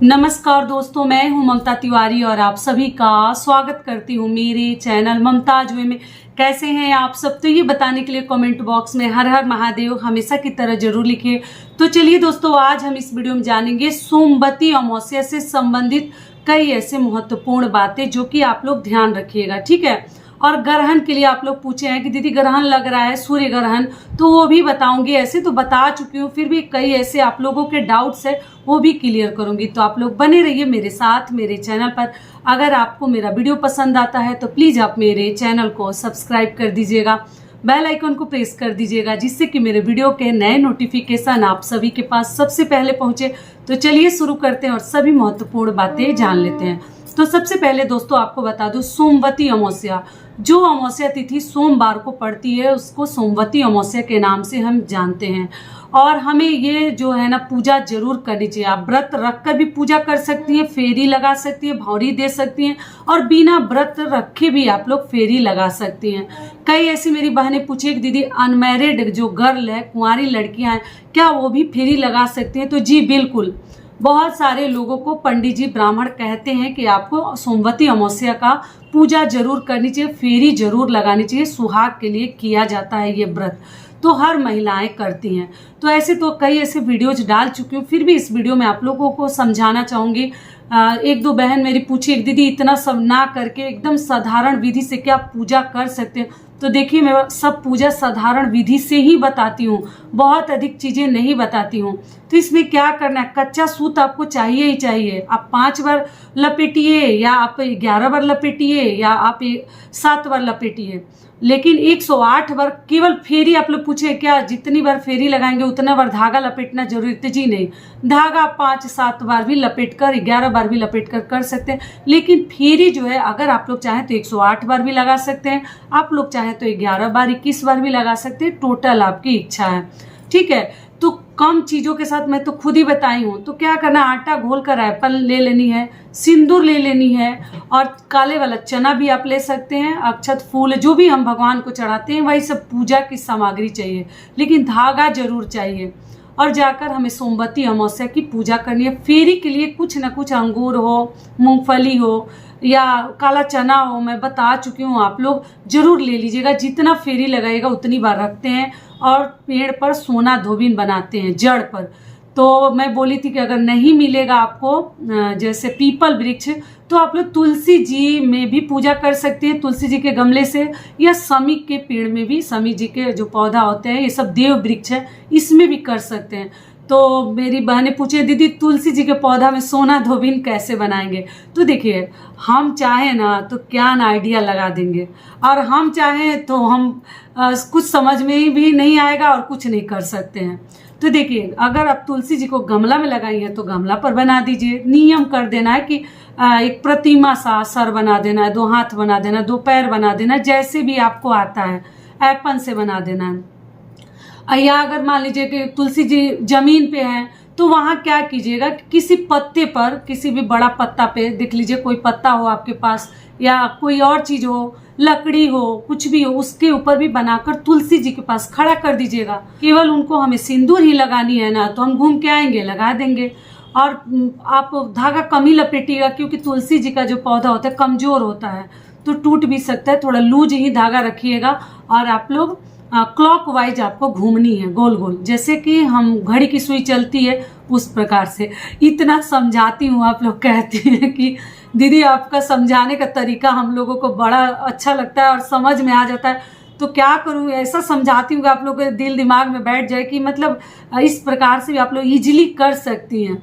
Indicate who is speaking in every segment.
Speaker 1: नमस्कार दोस्तों, मैं हूं ममता तिवारी और आप सभी का स्वागत करती हूं मेरे चैनल ममताज वे में। कैसे हैं आप सब? तो ये बताने के लिए कमेंट बॉक्स में हर हर महादेव हमेशा की तरह जरूर लिखिए। तो चलिए दोस्तों, आज हम इस वीडियो में जानेंगे सोमवती अमावस्या से संबंधित कई ऐसे महत्वपूर्ण बातें जो कि आप लोग ध्यान रखिएगा, ठीक है। और ग्रहण के लिए आप लोग पूछे हैं कि दीदी ग्रहण लग रहा है, सूर्य ग्रहण, तो वो भी बताऊंगी। ऐसे तो बता चुकी हूँ, फिर भी कई ऐसे आप लोगों के डाउट्स है वो भी क्लियर करूंगी। तो आप लोग बने रहिए मेरे साथ मेरे चैनल पर। अगर आपको मेरा वीडियो पसंद आता है तो प्लीज आप मेरे चैनल को सब्सक्राइब कर दीजिएगा, बेल आइकन को प्रेस कर दीजिएगा, जिससे कि मेरे वीडियो के नए नोटिफिकेशन आप सभी के पास सबसे पहले पहुंचे। तो चलिए शुरू करते हैं और सभी महत्वपूर्ण बातें जान लेते हैं। तो सबसे पहले दोस्तों आपको बता दूं, सोमवती अमावस्या, जो अमावस्या तिथि सोमवार को पड़ती है उसको सोमवती अमावस्या के नाम से हम जानते हैं। और हमें ये जो है ना पूजा जरूर करनी चाहिए। आप व्रत रखकर भी पूजा कर सकती हैं, फेरी लगा सकती हैं, भौरी दे सकती हैं, और बिना व्रत रखे भी आप लोग फेरी लगा सकती हैं। कई ऐसी मेरी बहनें पूछी कि दीदी अनमैरिड जो गर्ल है, कुंवारी लड़कियां हैं, क्या वो भी फेरी लगा सकती हैं? तो जी बिल्कुल। बहुत सारे लोगों को पंडित जी ब्राह्मण कहते हैं कि आपको सोमवती अमावस्या का पूजा जरूर करनी चाहिए, फेरी जरूर लगानी चाहिए। सुहाग के लिए किया जाता है ये व्रत, तो हर महिलाएं करती हैं। तो ऐसे तो कई ऐसे वीडियोज डाल चुकी हूँ, फिर भी इस वीडियो में आप लोगों को समझाना चाहूंगी। एक दो बहन मेरी पूछी कि दीदी इतना सब ना करके एकदम साधारण विधि से क्या पूजा कर सकते हैं? तो देखिए, मैं सब पूजा साधारण विधि से ही बताती हूँ, बहुत अधिक चीजें नहीं बताती हूँ। तो इसमें क्या करना है, कच्चा सूत आपको चाहिए ही चाहिए। आप 5 बार लपेटिए, या आप 11 बार लपेटिए, या आप 7 बार लपेटिए, लेकिन 108 बार केवल फेरी। आप लोग पूछे क्या जितनी बार फेरी लगाएंगे उतना बार धागा लपेटना जरूरी? तो जी नहीं, धागा 5-7 बार भी लपेट कर, 11 बार भी लपेट कर कर सकते हैं। लेकिन फेरी जो है, अगर आप लोग चाहें तो 108 बार भी लगा सकते हैं, आप लोग चाहें तो 11 बार 21 बार भी लगा सकते हैं। टोटल आपकी इच्छा है, ठीक है। तो कम चीजों के साथ मैं तो खुद ही बताई हूँ। तो क्या करना, आटा घोल कर एप्पल ले लेनी है, सिंदूर ले लेनी है, और काले वाला चना भी आप ले सकते हैं, अक्षत फूल, जो भी हम भगवान को चढ़ाते हैं वही सब पूजा की सामग्री चाहिए, लेकिन धागा जरूर चाहिए। और जाकर हमें सोमवती अमावस्या की पूजा करनी है। फेरी के लिए कुछ ना कुछ अंगूर हो, मूंगफली हो, या काला चना हो, मैं बता चुकी हूँ, आप लोग जरूर ले लीजिएगा। जितना फेरी लगाएगा उतनी बार रखते हैं। और पेड़ पर सोना धोबिन बनाते हैं, जड़ पर। तो मैं बोली थी कि अगर नहीं मिलेगा आपको जैसे पीपल वृक्ष, तो आप लोग तुलसी जी में भी पूजा कर सकते हैं, तुलसी जी के गमले से, या समी के पेड़ में भी, समी जी के जो पौधा होते हैं, ये सब देव वृक्ष है, इसमें भी कर सकते हैं। तो मेरी बहनें पूछे दीदी तुलसी जी के पौधा में सोना धोबिन कैसे बनाएंगे? तो देखिए, हम चाहें ना तो क्या ना आइडिया लगा देंगे, और हम चाहें तो हम कुछ समझ में भी नहीं आएगा और कुछ नहीं कर सकते हैं। तो देखिए, अगर आप तुलसी जी को गमला में लगाई है तो गमला पर बना दीजिए। नियम कर देना है कि एक प्रतिमा सा सर बना देना है, 2 हाथ बना देना है, 2 पैर बना देना है, जैसे भी आपको आता है। एप्पल से बना देना है। या अगर मान लीजिए कि तुलसी जी जमीन पे हैं, तो वहां क्या कीजिएगा, किसी पत्ते पर, किसी भी बड़ा पत्ता पे, देख लीजिए कोई पत्ता हो आपके पास, या कोई और चीज हो, लकड़ी हो, कुछ भी हो, उसके ऊपर भी बनाकर तुलसी जी के पास खड़ा कर दीजिएगा। केवल उनको हमें सिंदूर ही लगानी है ना, तो हम घूम के आएंगे, लगा देंगे। और आप धागा कम ही लपेटिएगा, क्योंकि तुलसी जी का जो पौधा होता है कमजोर होता है, तो टूट भी सकता है। थोड़ा लूज ही धागा रखिएगा। और आप लोग क्लॉक वाइज आपको घूमनी है, गोल गोल, जैसे कि हम घड़ी की सुई चलती है उस प्रकार से। इतना समझाती हूँ, आप लोग कहते हैं कि दीदी आपका समझाने का तरीका हम लोगों को बड़ा अच्छा लगता है और समझ में आ जाता है। तो क्या करूँ, ऐसा समझाती हूँ कि आप लोगों के दिल दिमाग में बैठ जाए कि मतलब इस प्रकार से भी आप लोग इजीली कर सकती हैं।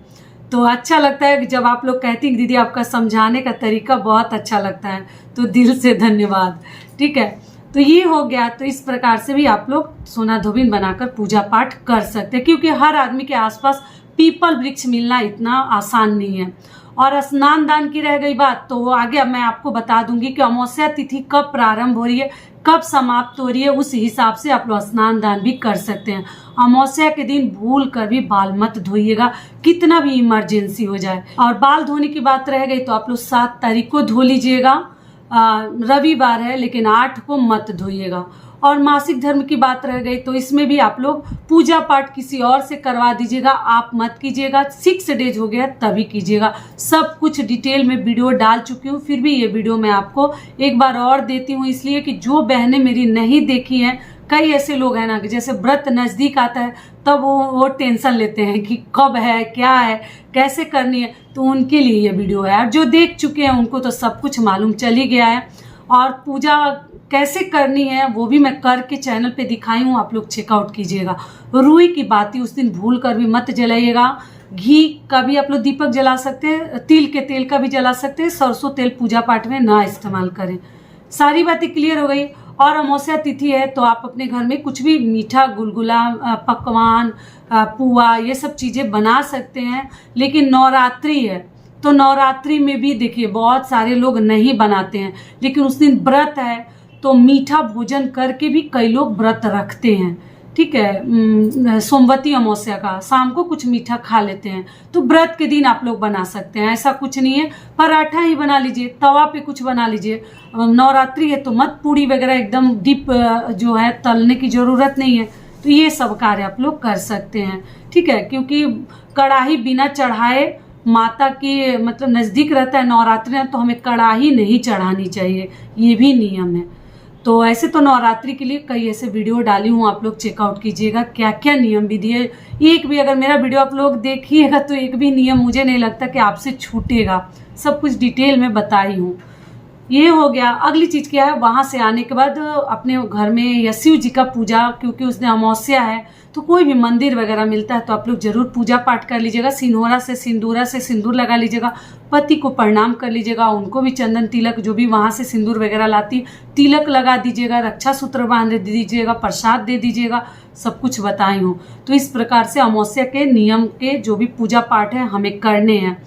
Speaker 1: तो अच्छा लगता है कि जब आप लोग कहती हैं दीदी आपका समझाने का तरीका बहुत अच्छा लगता है, तो दिल से धन्यवाद, ठीक है। तो ये हो गया। तो इस प्रकार से भी आप लोग सोना धोबिन बनाकर पूजा पाठ कर सकते हैं, क्योंकि हर आदमी के आसपास पीपल वृक्ष मिलना इतना आसान नहीं है। और स्नान दान की रह गई बात, तो वो आगे अब मैं आपको बता दूंगी कि अमावस्या तिथि कब प्रारंभ हो रही है, कब समाप्त हो रही है, उस हिसाब से आप लोग स्नान दान भी कर सकते हैं। अमावस्या के दिन भूल कर भी बाल मत धोइएगा, कितना भी इमरजेंसी हो जाए। और बाल धोने की बात रह गई, तो आप लोग 7 तारीख को धो लीजिएगा। रविवार है, लेकिन 8 को मत धोइएगा। और मासिक धर्म की बात रह गई तो इसमें भी आप लोग पूजा पाठ किसी और से करवा दीजिएगा, आप मत कीजिएगा। 6 डेज हो गया तभी कीजिएगा। सब कुछ डिटेल में वीडियो डाल चुकी हूँ, फिर भी ये वीडियो मैं आपको एक बार और देती हूँ, इसलिए कि जो बहनें मेरी नहीं देखी हैं, कई ऐसे लोग हैं ना कि जैसे व्रत नज़दीक आता है तब वो टेंशन लेते हैं कि कब है, क्या है, कैसे करनी है, तो उनके लिए ये वीडियो है। और जो देख चुके हैं उनको तो सब कुछ मालूम चल ही गया है। और पूजा कैसे करनी है वो भी मैं करके चैनल पे दिखाई हूँ, आप लोग चेकआउट कीजिएगा। रुई की बाती उस दिन भूल कर भी मत जलाइएगा। घी का भी आप लोग दीपक जला सकते हैं, तिल के तेल का भी जला सकते हैं, सरसों तेल पूजा पाठ में ना इस्तेमाल करें। सारी बातें क्लियर हो गई। और अमावस्या तिथि है तो आप अपने घर में कुछ भी मीठा, गुलगुला, पकवान, पुआ, ये सब चीज़ें बना सकते हैं। लेकिन नवरात्रि है तो नवरात्रि में भी देखिए बहुत सारे लोग नहीं बनाते हैं, लेकिन उस दिन व्रत है तो मीठा भोजन करके भी कई लोग व्रत रखते हैं। ठीक है, सोमवती अमावस्या का शाम को कुछ मीठा खा लेते हैं, तो व्रत के दिन आप लोग बना सकते हैं, ऐसा कुछ नहीं है। पराठा ही बना लीजिए, तवा पे कुछ बना लीजिए। नवरात्रि है तो मत पूड़ी वगैरह एकदम डीप जो है तलने की ज़रूरत नहीं है, तो ये सब कार्य आप लोग कर सकते हैं। ठीक है, क्योंकि कढ़ाई बिना चढ़ाए माता की मतलब नज़दीक रहता है नवरात्रि है तो हमें कढ़ाई नहीं चढ़ानी चाहिए, ये भी नियम है। तो ऐसे तो नवरात्रि के लिए कई ऐसे वीडियो डाली हूँ, आप लोग चेकआउट कीजिएगा क्या क्या नियम विधि है। एक भी अगर मेरा वीडियो आप लोग देखिएगा तो एक भी नियम मुझे नहीं लगता कि आपसे छूटेगा, सब कुछ डिटेल में बताई हूँ। ये हो गया। अगली चीज़ क्या है, वहाँ से आने के बाद अपने घर में या शिव जी का पूजा, क्योंकि उस दिन अमावस्या है तो कोई भी मंदिर वगैरह मिलता है तो आप लोग जरूर पूजा पाठ कर लीजिएगा। सिंदूरा से सिंदूर लगा लीजिएगा, पति को प्रणाम कर लीजिएगा, उनको भी चंदन तिलक जो भी वहाँ से सिंदूर वगैरह लाती तिलक लगा दीजिएगा, रक्षा सूत्र बांध दीजिएगा, प्रसाद दे दीजिएगा, सब कुछ बताई हूँ। तो इस प्रकार से अमावस्या के नियम के जो भी पूजा पाठ है हमें करने हैं।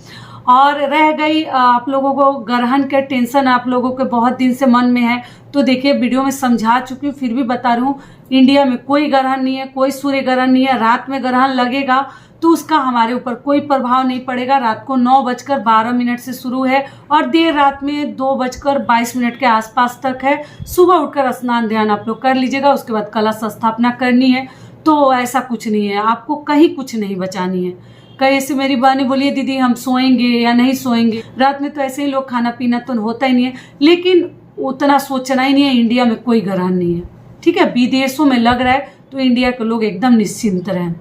Speaker 1: और रह गई आप लोगों को ग्रहण के टेंशन, आप लोगों के बहुत दिन से मन में है, तो देखिए वीडियो में समझा चुकी हूँ, फिर भी बता रही हूँ। इंडिया में कोई ग्रहण नहीं है, कोई सूर्य ग्रहण नहीं है। रात में ग्रहण लगेगा तो उसका हमारे ऊपर कोई प्रभाव नहीं पड़ेगा। रात को 9:12 से शुरू है और देर रात में 2:22 के आसपास तक है। सुबह उठकर स्नान ध्यान आप लोग कर लीजिएगा, उसके बाद कलश स्थापना करनी है। तो ऐसा कुछ नहीं है, आपको कहीं कुछ नहीं बचानी है। कई ऐसे मेरी बहनें बोलिए दीदी हम सोएंगे या नहीं सोएंगे, रात में तो ऐसे ही लोग खाना पीना तो होता ही नहीं है, लेकिन उतना सोचना ही नहीं है। इंडिया में कोई ग्रहण नहीं है, ठीक है। विदेशों में लग रहा है तो इंडिया के लोग एकदम निश्चिंत रहें।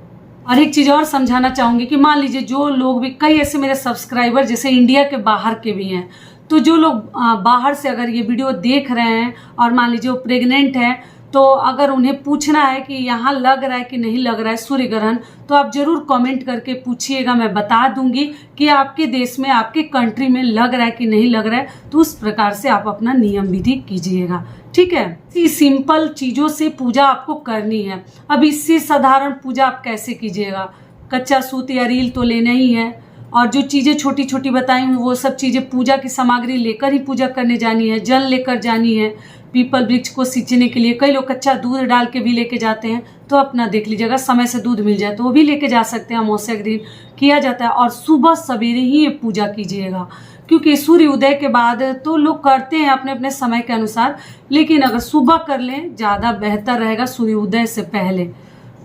Speaker 1: और एक चीज़ और समझाना चाहूँगी कि मान लीजिए जो लोग भी, कई ऐसे मेरे सब्सक्राइबर जैसे इंडिया के बाहर के भी हैं, तो जो लोग बाहर से अगर ये वीडियो देख रहे हैं और मान लीजिए वो प्रेग्नेंट हैं, तो अगर उन्हें पूछना है कि यहाँ लग रहा है कि नहीं लग रहा है सूर्य ग्रहण, तो आप जरूर कमेंट करके पूछिएगा, मैं बता दूंगी कि आपके देश में, आपके कंट्री में लग रहा है कि नहीं लग रहा है। तो उस प्रकार से आप अपना नियम विधि कीजिएगा, ठीक है। इस सिंपल चीज़ों से पूजा आपको करनी है। अब इससे साधारण पूजा आप कैसे कीजिएगा, कच्चा सूत या रील तो लेना ही है, और जो चीज़ें छोटी छोटी बताई हूँ वो सब चीज़ें पूजा की सामग्री लेकर ही पूजा करने जानी है। जल लेकर जानी है, पीपल वृक्ष को सींचने के लिए कई लोग कच्चा दूध डाल के भी लेके जाते हैं, तो अपना देख लीजिएगा, समय से दूध मिल जाए तो वो भी लेके जा सकते हैं। अमावस्या के दिन किया जाता है। और सुबह सवेरे ही ये पूजा कीजिएगा, क्योंकि सूर्य उदय के बाद तो लोग करते हैं अपने अपने समय के अनुसार, लेकिन अगर सुबह कर लें ज़्यादा बेहतर रहेगा सूर्य उदय से पहले।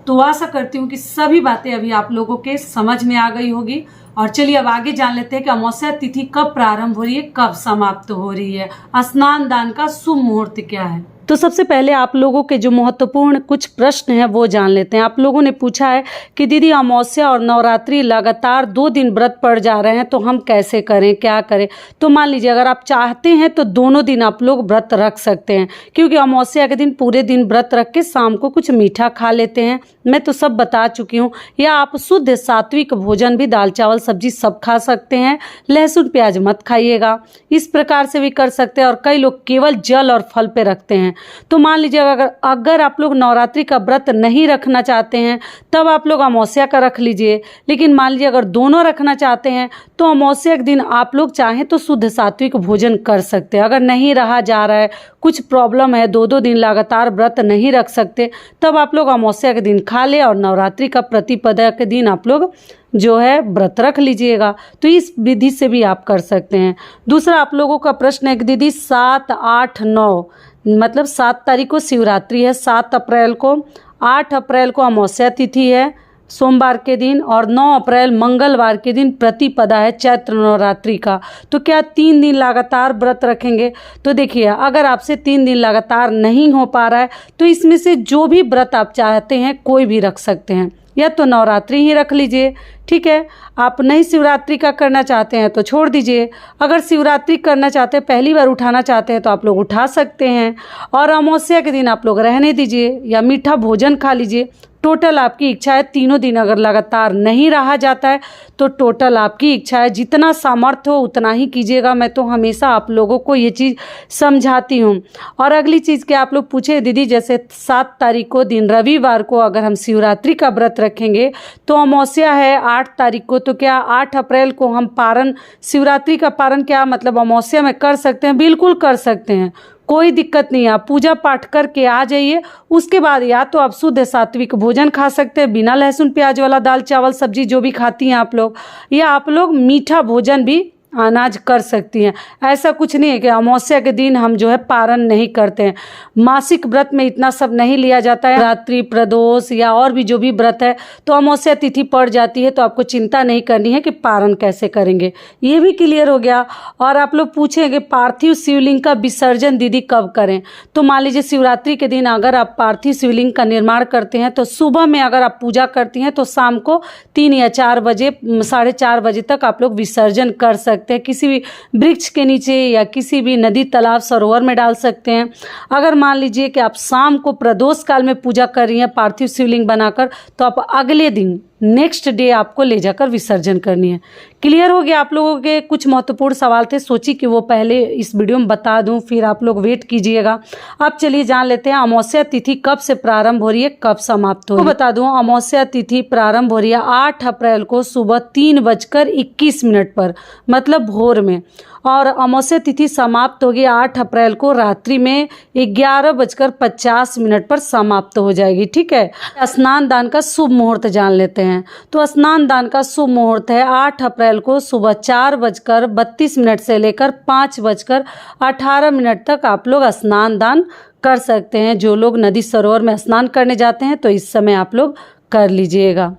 Speaker 1: तो आशा करती हूँ कि सभी बातें अभी आप लोगों के समझ में आ गई होगी। और चलिए अब आगे जान लेते हैं कि अमावस्या तिथि कब प्रारंभ हो रही है, कब समाप्त हो रही है, स्नान दान का शुभ मुहूर्त क्या है। तो सबसे पहले आप लोगों के जो महत्वपूर्ण कुछ प्रश्न हैं वो जान लेते हैं। आप लोगों ने पूछा है कि दीदी अमावस्या और नवरात्रि लगातार 2 दिन व्रत पड़ जा रहे हैं तो हम कैसे करें, क्या करें। तो मान लीजिए अगर आप चाहते हैं तो दोनों दिन आप लोग व्रत रख सकते हैं, क्योंकि अमावस्या के दिन पूरे दिन व्रत रख के शाम को कुछ मीठा खा लेते हैं, मैं तो सब बता चुकी हूँ। या आप शुद्ध सात्विक भोजन भी, दाल चावल सब्जी सब खा सकते हैं, लहसुन प्याज मत खाइएगा, इस प्रकार से भी कर सकते हैं। और कई लोग केवल जल और फल पे रखते हैं। तो मान लीजिए अगर आप लोग नवरात्रि का व्रत नहीं रखना चाहते हैं तब आप लोग अमावस्या का रख लीजिए। लेकिन मान लीजिए अगर दोनों रखना चाहते हैं तो अमावस्या के दिन आप लोग चाहें तो शुद्ध सात्विक भोजन कर सकते हैं। अगर नहीं रहा जा रहा है, कुछ प्रॉब्लम है, 2-2 दिन लगातार व्रत नहीं रख सकते, तब आप लोग अमावस्या के दिन खा ले और नवरात्रि का प्रतिपदा के दिन आप लोग जो है व्रत रख लीजिएगा। तो इस विधि से भी आप कर सकते हैं। दूसरा आप लोगों का प्रश्न है कि दीदी 7, 8, 9 मतलब 7 तारीख को शिवरात्रि है, 7 अप्रैल को, 8 अप्रैल को अमावस्या तिथि है सोमवार के दिन, और 9 अप्रैल मंगलवार के दिन प्रतिपदा है चैत्र नवरात्रि का। तो क्या 3 दिन लगातार व्रत रखेंगे? तो देखिए, अगर आपसे 3 दिन लगातार नहीं हो पा रहा है तो इसमें से जो भी व्रत आप चाहते हैं कोई भी रख सकते हैं, या तो नवरात्रि ही रख लीजिए, ठीक है। आप नहीं शिवरात्रि का करना चाहते हैं तो छोड़ दीजिए। अगर शिवरात्रि करना चाहते हैं, पहली बार उठाना चाहते हैं, तो आप लोग उठा सकते हैं, और अमावस्या के दिन आप लोग रहने दीजिए या मीठा भोजन खा लीजिए। टोटल आपकी इच्छा है, तीनों दिन अगर लगातार नहीं रहा जाता है तो टोटल आपकी इच्छा है, जितना सामर्थ्य हो उतना ही कीजिएगा। मैं तो हमेशा आप लोगों को ये चीज़ समझाती हूँ। और अगली चीज़ कि आप लोग पूछे दीदी, जैसे 7 तारीख को दिन रविवार को अगर हम शिवरात्रि का व्रत रखेंगे तो अमावस्या है 8 तारीख को, तो क्या 8 अप्रैल को हम पारण, शिवरात्रि का पारण क्या मतलब अमावस्या में कर सकते हैं? बिल्कुल कर सकते हैं, कोई दिक्कत नहीं है। आप पूजा पाठ करके आ जाइए, उसके बाद या तो आप शुद्ध सात्विक भोजन खा सकते हैं, बिना लहसुन प्याज वाला, दाल चावल सब्जी जो भी खाती हैं आप लोग, या आप लोग मीठा भोजन भी अनाज कर सकती हैं। ऐसा कुछ नहीं है कि अमावस्या के दिन हम जो है पारण नहीं करते हैं। मासिक व्रत में इतना सब नहीं लिया जाता है, रात्रि प्रदोष या और भी जो भी व्रत है, तो अमावस्या तिथि पड़ जाती है तो आपको चिंता नहीं करनी है कि पारण कैसे करेंगे। ये भी क्लियर हो गया। और आप लोग पूछेंगे पार्थिव शिवलिंग का विसर्जन दीदी कब करें? तो मान लीजिए शिवरात्रि के दिन अगर आप पार्थिव शिवलिंग का निर्माण करते हैं तो सुबह में अगर आप पूजा करती हैं तो शाम को 3 या 4 बजे, 4:30 बजे तक आप लोग विसर्जन कर सकते हैं। किसी भी वृक्ष के नीचे या किसी भी नदी तालाब सरोवर में डाल सकते हैं। अगर मान लीजिए कि आप शाम को प्रदोष काल में पूजा कर रही हैं पार्थिव शिवलिंग बनाकर, तो आप अगले दिन नेक्स्ट डे आपको ले जाकर विसर्जन करनी है। क्लियर हो गया? आप लोगों के कुछ महत्वपूर्ण सवाल थे, सोची कि वो पहले इस वीडियो में बता दूं, फिर आप लोग वेट कीजिएगा। अब चलिए जान लेते हैं अमावस्या तिथि कब से प्रारंभ हो रही है, कब समाप्त हो रही है। तो बता दूं, अमावस्या तिथि प्रारंभ हो रही है 8 अप्रैल को सुबह 3:21 पर, मतलब भोर में, और अमावस्या तिथि समाप्त होगी 8 अप्रैल को रात्रि में 11:50 पर समाप्त हो जाएगी, ठीक है। स्नान दान का शुभ मुहूर्त जान लेते हैं। तो स्नान दान का शुभ मुहूर्त है 8 अप्रैल को सुबह 4:32 से लेकर 5:18 तक आप लोग स्नान दान कर सकते हैं। जो लोग नदी सरोवर में स्नान करने जाते हैं तो इस समय आप लोग कर लीजिएगा।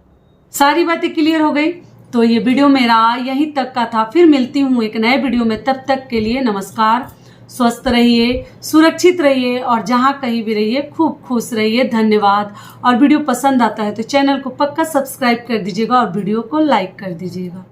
Speaker 1: सारी बातें क्लियर हो गई? तो ये वीडियो मेरा यहीं तक का था। फिर मिलती हूँ एक नए वीडियो में, तब तक के लिए नमस्कार। स्वस्थ रहिए, सुरक्षित रहिए, और जहाँ कहीं भी रहिए खूब खुश रहिए। धन्यवाद। और वीडियो पसंद आता है तो चैनल को पक्का सब्सक्राइब कर दीजिएगा और वीडियो को लाइक कर दीजिएगा।